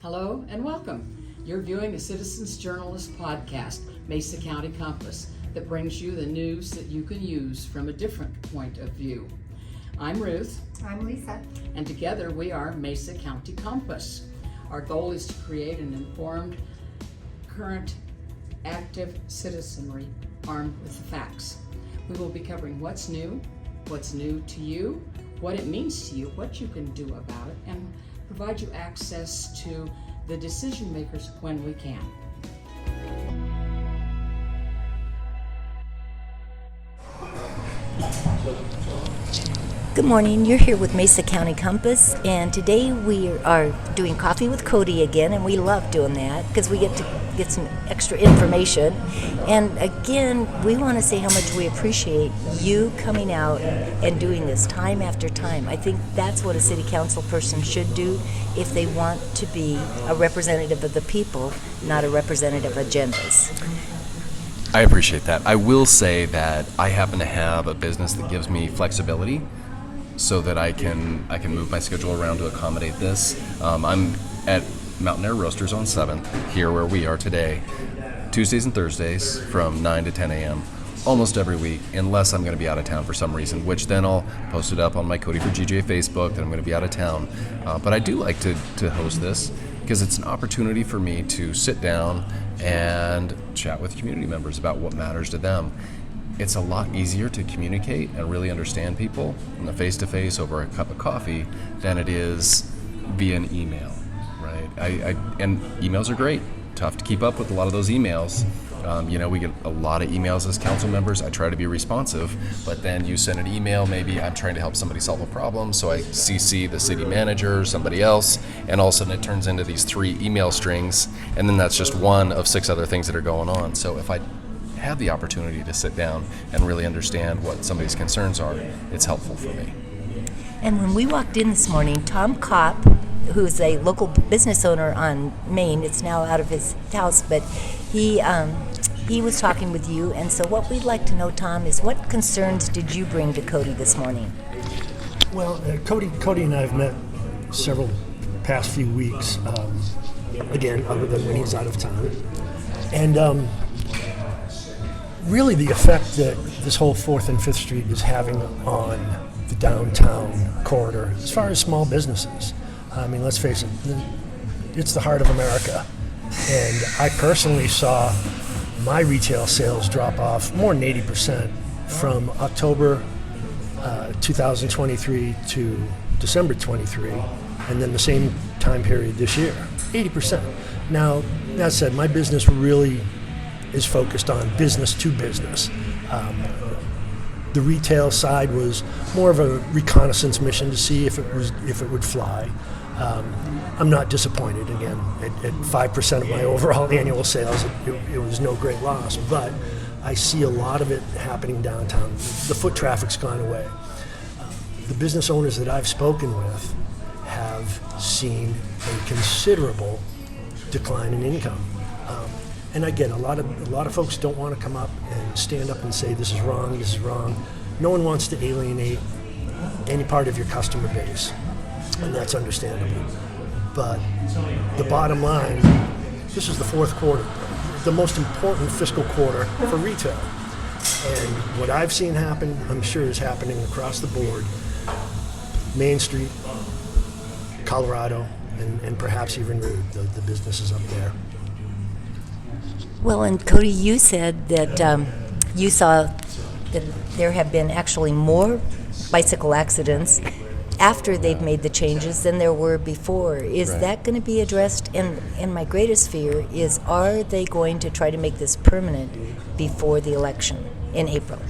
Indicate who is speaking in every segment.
Speaker 1: Hello and welcome. You're viewing the Citizens Journalist podcast, Mesa County Compass, that brings you the news that you can use from a different point of view. I'm Ruth.
Speaker 2: I'm Lisa.
Speaker 1: And together we are Mesa County Compass. Our goal is to create an informed, current, active citizenry armed with the facts. We will be covering what's new to you, what it means to you, what you can do about it, and provide you access to the decision makers when we can.
Speaker 3: Good morning, you're here with Mesa County Compass, and today we are doing Coffee with Cody again, and we love doing that because we get to get some extra information. And again, we want to say how much we appreciate you coming out and doing this time after time. I think that's what a city council person should do if they want to be a representative of the people, not a representative of agendas.
Speaker 4: I appreciate that. I will say that I happen to have a business that gives me flexibility so that I can move my schedule around to accommodate this. I'm at Mountain Air Roasters on 7th, here where we are today, Tuesdays and Thursdays from 9 to 10 a.m. almost every week, unless I'm going to be out of town for some reason, which then I'll post it up on my Cody for GJ Facebook that I'm going to be out of town. But I do like to host this because it's an opportunity for me to sit down and chat with community members about what matters to them. It's a lot easier to communicate and really understand people in the face-to-face over a cup of coffee than it is via an email, right? And emails are great. Tough to keep up with a lot of those emails. We get a lot of emails as council members. I try to be responsive, but then you send an email, maybe I'm trying to help somebody solve a problem, so I CC the city manager or somebody else, and all of a sudden it turns into these 3 email strings, and then that's just one of 6 other things that are going on. So if I have the opportunity to sit down and really understand what somebody's concerns are, it's helpful for me.
Speaker 3: And when we walked in this morning, Thom Copp, who's a local business owner on Main, it's now out of his house, but he was talking with you, and so what we'd like to know, Tom, is what concerns did you bring to Cody this morning?
Speaker 5: Well, Cody and I have met several past few weeks, again, other than when he's out of town, and really the effect that this whole 4th and 5th Street is having on the downtown corridor, as far as small businesses. I mean, let's face it, it's the heart of America. And I personally saw my retail sales drop off more than 80% from October 2023 to December 23, and then the same time period this year, 80%. Now, that said, my business really is focused on business to business. The retail side was more of a reconnaissance mission to see if it would fly. I'm not disappointed. Again, at 5% of my overall annual sales, it was no great loss. But I see a lot of it happening downtown. The foot traffic's gone away. The business owners that I've spoken with have seen a considerable decline in income. And I get a lot of folks don't want to come up and stand up and say this is wrong, this is wrong. No one wants to alienate any part of your customer base, and that's understandable. But the bottom line, this is the 4th quarter, the most important fiscal quarter for retail. And what I've seen happen, I'm sure is happening across the board. Main Street, Colorado, and perhaps even Rude, the businesses up there.
Speaker 3: Well, and Cody, you said that you saw that there have been actually more bicycle accidents after they've made the changes than there were before. Is
Speaker 4: Right.
Speaker 3: that going to be addressed? And my greatest fear is, are they going to try to make this permanent before the election in April?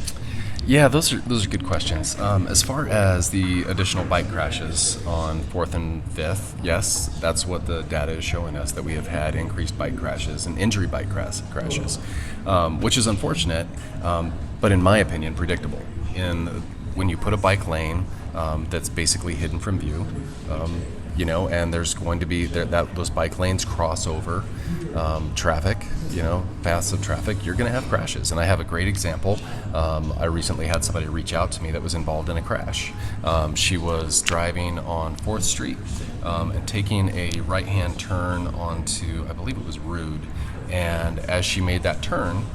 Speaker 4: Yeah, those are good questions. As far as the additional bike crashes on 4th and 5th, yes, that's what the data is showing us, that we have had increased bike crashes and injury bike crashes, which is unfortunate, but in my opinion, predictable. When you put a bike lane that's basically hidden from view, and there's going to be those bike lanes cross over traffic paths of traffic, you're going to have crashes. And I have a great example. I recently had somebody reach out to me that was involved in a crash. She was driving on 4th Street and taking a right-hand turn onto, I believe it was Rood. And as she made that turn,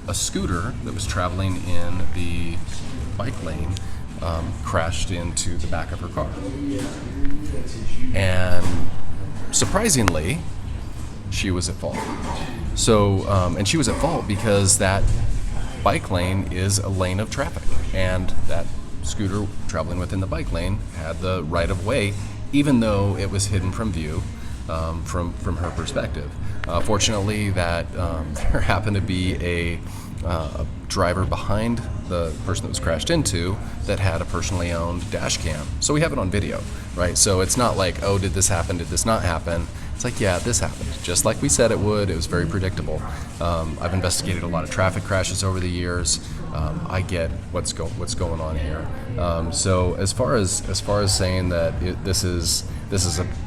Speaker 4: a scooter that was traveling in the bike lane crashed into the back of her car. And surprisingly, she was at fault. So, and she was at fault because that bike lane is a lane of traffic, and that scooter traveling within the bike lane had the right of way, even though it was hidden from view from her perspective. Fortunately, that there happened to be a driver behind the person that was crashed into that had a personally owned dash cam. So we have it on video, right? So it's not like, oh, did this happen? Did this not happen? It's like, yeah, this happened. Just like we said it would. It was very predictable. I've investigated a lot of traffic crashes over the years. I get what's going on here. So as far as saying that this is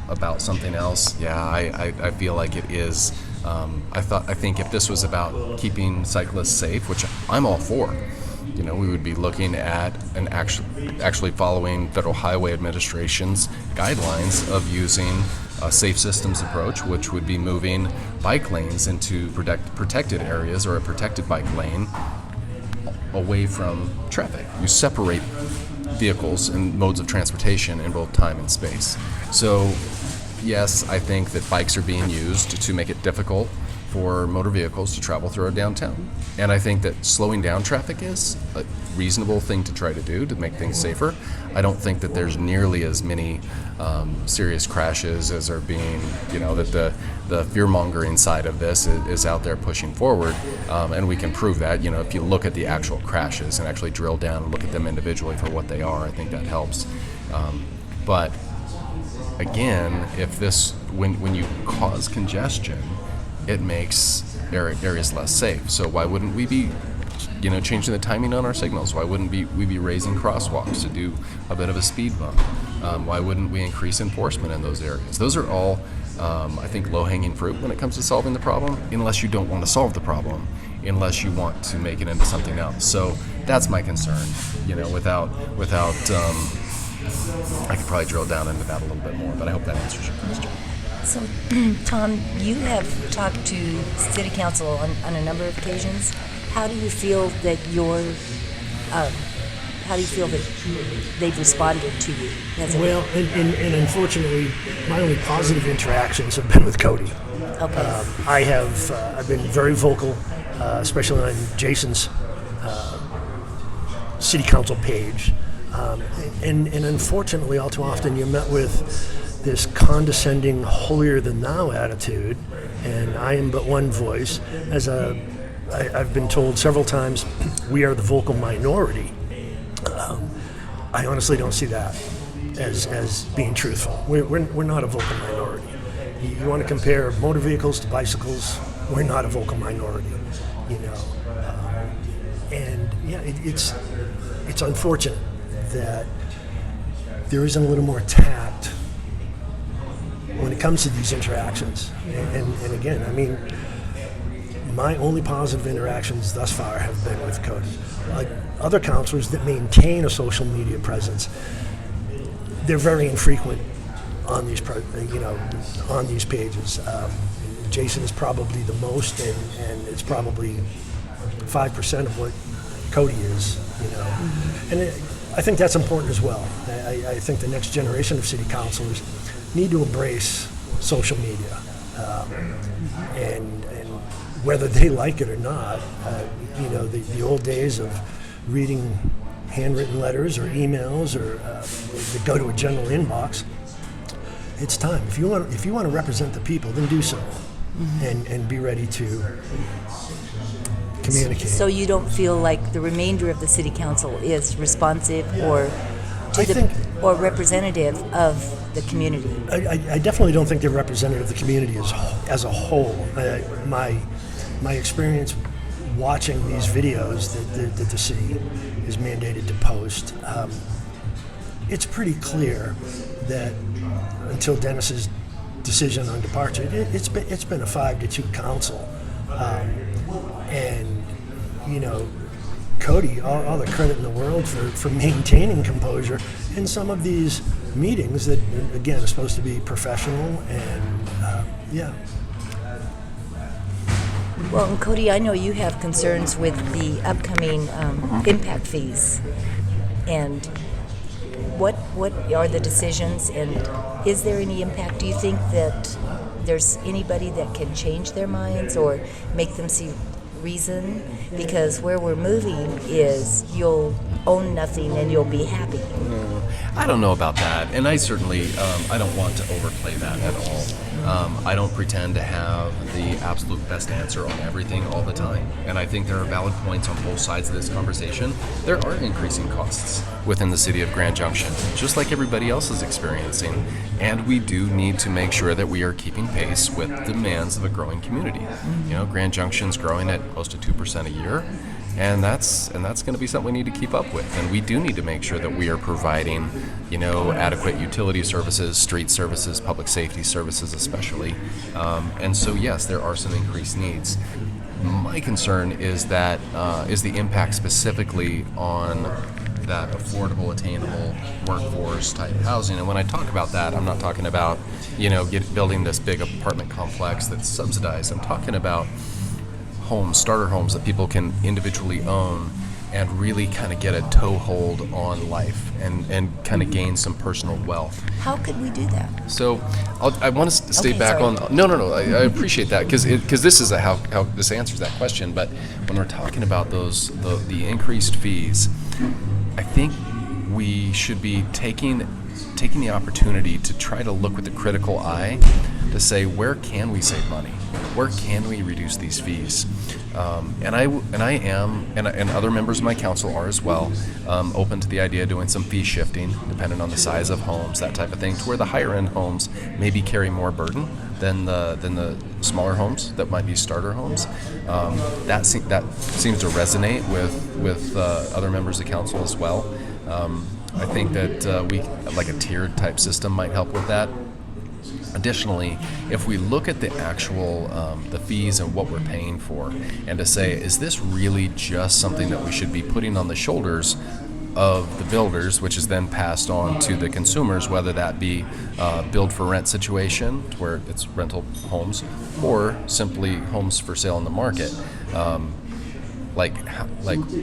Speaker 4: about something else, yeah, I feel like it is. I think if this was about keeping cyclists safe, which I'm all for, we would be looking at and actually following Federal Highway Administration's guidelines of using a safe systems approach, which would be moving bike lanes into protected areas or a protected bike lane away from traffic. You separate vehicles and modes of transportation in both time and space. So yes, I think that bikes are being used to make it difficult for motor vehicles to travel through our downtown. And I think that slowing down traffic is a reasonable thing to try to do to make things safer. I don't think that there's nearly as many serious crashes as are being, that the fear-mongering side of this is out there pushing forward. And we can prove that, if you look at the actual crashes and actually drill down and look at them individually for what they are, I think that helps. But again, if when you cause congestion, it makes areas less safe. So why wouldn't we be, changing the timing on our signals? Why wouldn't we be raising crosswalks to do a bit of a speed bump? Why wouldn't we increase enforcement in those areas? Those are all, I think, low-hanging fruit when it comes to solving the problem, unless you don't want to solve the problem, unless you want to make it into something else. So that's my concern. Without I could probably drill down into that a little bit more, but I hope that answers your question.
Speaker 3: So, Thom, you have talked to City Council on a number of occasions. How do you feel that they've responded to you?
Speaker 5: Well, and unfortunately, my only positive interactions have been with Cody.
Speaker 3: Okay.
Speaker 5: I've been very vocal, especially on Jason's City Council page. And unfortunately, all too often, you're met with this condescending, holier-than-thou attitude, and I am but one voice. I've been told several times, we are the vocal minority. I honestly don't see that as being truthful. We're not a vocal minority. You want to compare motor vehicles to bicycles, we're not a vocal minority, and yeah, it's unfortunate that there isn't a little more tact when it comes to these interactions. And again, I mean, my only positive interactions thus far have been with Cody. Other counselors that maintain a social media presence, they're very infrequent on these, on these pages. Jason is probably the most, and it's probably 5% of what Cody is, And I think that's important as well. I think the next generation of city councilors need to embrace social media, and whether they like it or not, the old days of reading handwritten letters or emails or that go to a general inbox, it's time. If you want to represent the people, then do so, and be ready to communicate.
Speaker 3: So you don't feel like the remainder of the city council is responsive or representative of the community?
Speaker 5: I definitely don't think they're representative of the community as a whole. My experience watching these videos that the city is mandated to post, it's pretty clear that until Dennis's decision on departure, it's been a 5-2 council And, you know, Cody, all the credit in the world for maintaining composure in some of these meetings that, again, are supposed to be professional and, yeah.
Speaker 3: Well, and Cody, I know you have concerns with the upcoming impact fees. And what are the decisions, and is there any impact? Do you think that there's anybody that can change their minds or make them see reason? Because where we're moving is you'll own nothing and you'll be happy.
Speaker 4: I don't know about that, and I certainly I don't want to overplay that at all. I don't pretend to have the absolute best answer on everything all the time, and I think there are valid points on both sides of this conversation. There are increasing costs within the city of Grand Junction, just like everybody else is experiencing, and we do need to make sure that we are keeping pace with the demands of a growing community. You know, Grand Junction's growing at close to 2% a year. And that's going to be something we need to keep up with. And we do need to make sure that we are providing, you know, adequate utility services, street services, public safety services especially. And so, yes, there are some increased needs. My concern is that is the impact specifically on that affordable, attainable workforce type housing. And when I talk about that, I'm not talking about, you know, building this big apartment complex that's subsidized. I'm talking about homes, starter homes that people can individually own and really kind of get a toehold on life and kind of gain some personal wealth.
Speaker 3: How could we do that?
Speaker 4: So I want to stay back
Speaker 3: sorry.
Speaker 4: on. No. I appreciate that because this is how this answers that question. But when we're talking about the increased fees, I think we should be taking the opportunity to try to look with a critical eye to say, where can we save money? Where can we reduce these fees? And I am, and other members of my council are as well, open to the idea of doing some fee shifting, depending on the size of homes, that type of thing, to where the higher end homes maybe carry more burden than the smaller homes that might be starter homes. That seems to resonate with other members of council as well. I think that we, like a tiered type system, might help with that. Additionally, if we look at the actual the fees and what we're paying for, and to say, is this really just something that we should be putting on the shoulders of the builders, which is then passed on to the consumers, whether that be build for rent situation where it's rental homes or simply homes for sale in the market. Like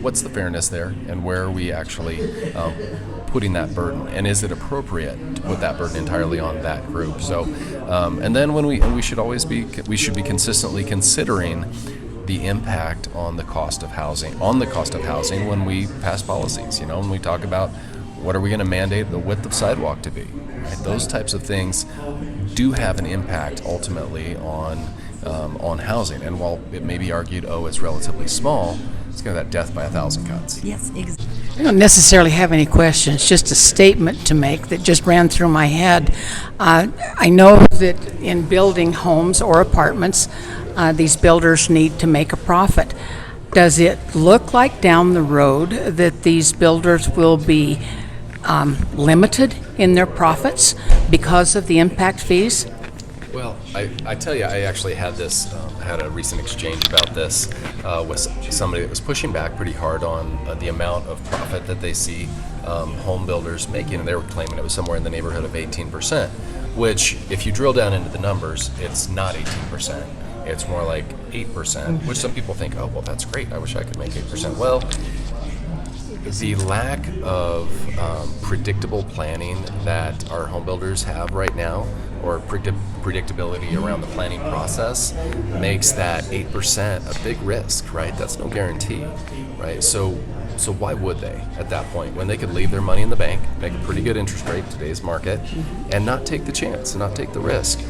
Speaker 4: what's the fairness there, and where are we actually putting that burden, and is it appropriate to put that burden entirely on that group? So, and then we should be consistently considering the impact on the cost of housing when we pass policies. You know, when we talk about what are we going to mandate the width of sidewalk to be, right? Those types of things do have an impact ultimately on housing. And while it may be argued, it's relatively small, it's kind of that death by 1,000 cuts.
Speaker 3: Yes, exactly.
Speaker 1: I don't necessarily have any questions, just a statement to make that just ran through my head. I know that in building homes or apartments, these builders need to make a profit. Does it look like down the road that these builders will be limited in their profits because of the impact fees?
Speaker 4: Well, I tell you, I actually had a recent exchange about this with somebody that was pushing back pretty hard on the amount of profit that they see home builders making, and they were claiming it was somewhere in the neighborhood of 18%, which, if you drill down into the numbers, it's not 18%. It's more like 8%, which some people think, well, that's great. I wish I could make 8%. Well, the lack of predictable planning that our home builders have right now, or predictability around the planning process, makes that 8% a big risk, right? That's no guarantee, right? So why would they at that point, when they could leave their money in the bank, make a pretty good interest rate in today's market, and not take the chance and not take the risk?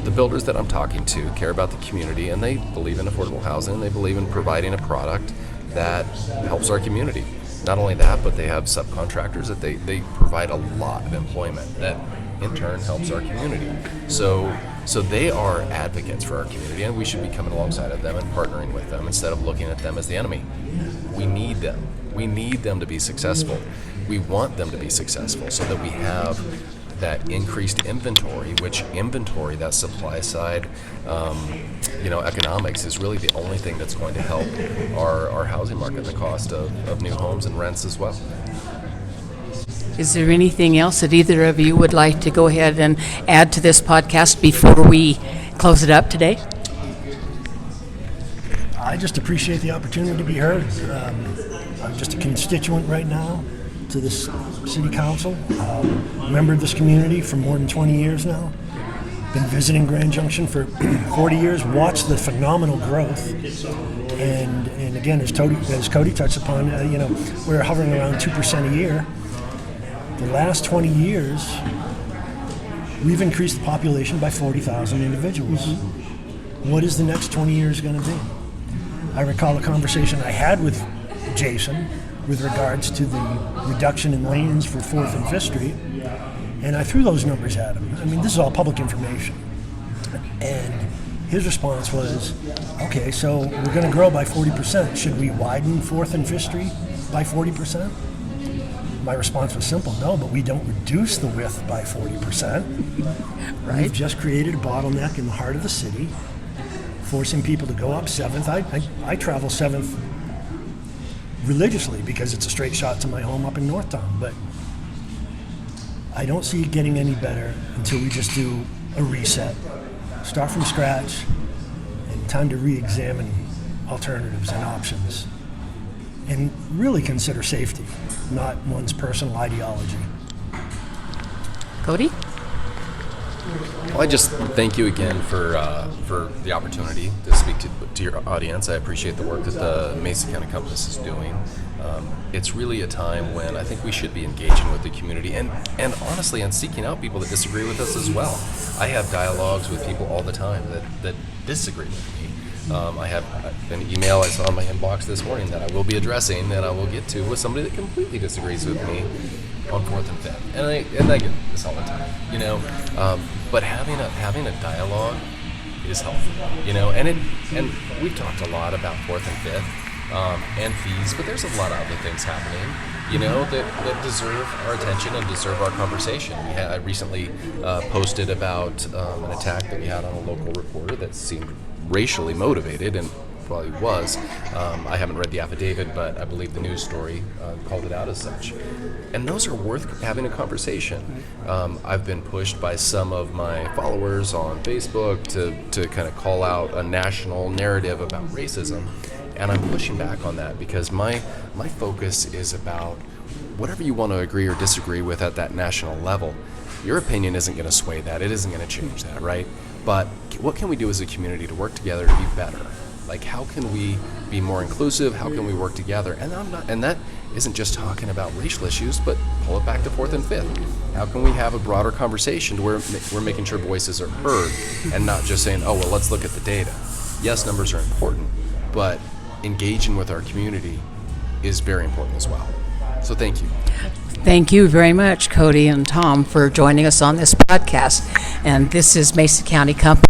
Speaker 4: The builders that I'm talking to care about the community, and they believe in affordable housing, and they believe in providing a product that helps our community. Not only that, but they have subcontractors that they provide a lot of employment that in turn helps our community. So they are advocates for our community, and we should be coming alongside of them and partnering with them instead of looking at them as the enemy. We need them. We need them to be successful. We want them to be successful so that we have that increased inventory, which inventory, that supply side, economics is really the only thing that's going to help our housing market, the cost of new homes and rents as well.
Speaker 1: Is there anything else that either of you would like to go ahead and add to this podcast before we close it up today?
Speaker 5: I just appreciate the opportunity to be heard. I'm just a constituent right now to this city council. Member of this community for more than 20 years now. Been visiting Grand Junction for 40 years. Watched the phenomenal growth. And again, as Cody touched upon, we're hovering around 2% a year. The last 20 years, we've increased the population by 40,000 individuals. Mm-hmm. What is the next 20 years going to be? I recall a conversation I had with Jason with regards to the reduction in lanes for 4th and 5th Street, and I threw those numbers at him. I mean, this is all public information. And his response was, okay, so we're going to grow by 40%. Should we widen 4th and 5th Street by 40%? My response was simple, no, but we don't reduce the width by 40%. Right. We've just created a bottleneck in the heart of the city, forcing people to go up 7th. I travel 7th religiously because it's a straight shot to my home up in Northtown, but I don't see it getting any better until we just do a reset. Start from scratch, and time to re-examine alternatives and options, and really consider safety, not one's personal ideology.
Speaker 1: Cody?
Speaker 4: Well, I just thank you again for the opportunity to speak to your audience. I appreciate the work that the Mesa County Compass is doing. It's really a time when I think we should be engaging with the community and honestly, and seeking out people that disagree with us as well. I have dialogues with people all the time that disagree with me. I have an email I saw in my inbox this morning that I will be addressing and I will get to with somebody that completely disagrees with me on 4th and 5th. And I get this all the time, but having a dialogue is helpful, and we've talked a lot about 4th and 5th. And fees, but there's a lot of other things happening, that deserve our attention and deserve our conversation. I recently posted about an attack that we had on a local reporter that seemed racially motivated, and probably was. I haven't read the affidavit, but I believe the news story called it out as such. And those are worth having a conversation. I've been pushed by some of my followers on Facebook to kind of call out a national narrative about racism. And I'm pushing back on that because my focus is about whatever you want to agree or disagree with at that national level. Your opinion isn't going to sway that. It isn't going to change that, right? But what can we do as a community to work together to be better? Like, how can we be more inclusive? How can we work together? And that isn't just talking about racial issues, but pull it back to 4th and 5th. How can we have a broader conversation where we're making sure voices are heard and not just saying, oh, well, let's look at the data. Yes, numbers are important, but engaging with our community is very important as well. So thank you.
Speaker 1: Thank you very much, Cody and Thom, for joining us on this podcast. And this is Mesa County Compass.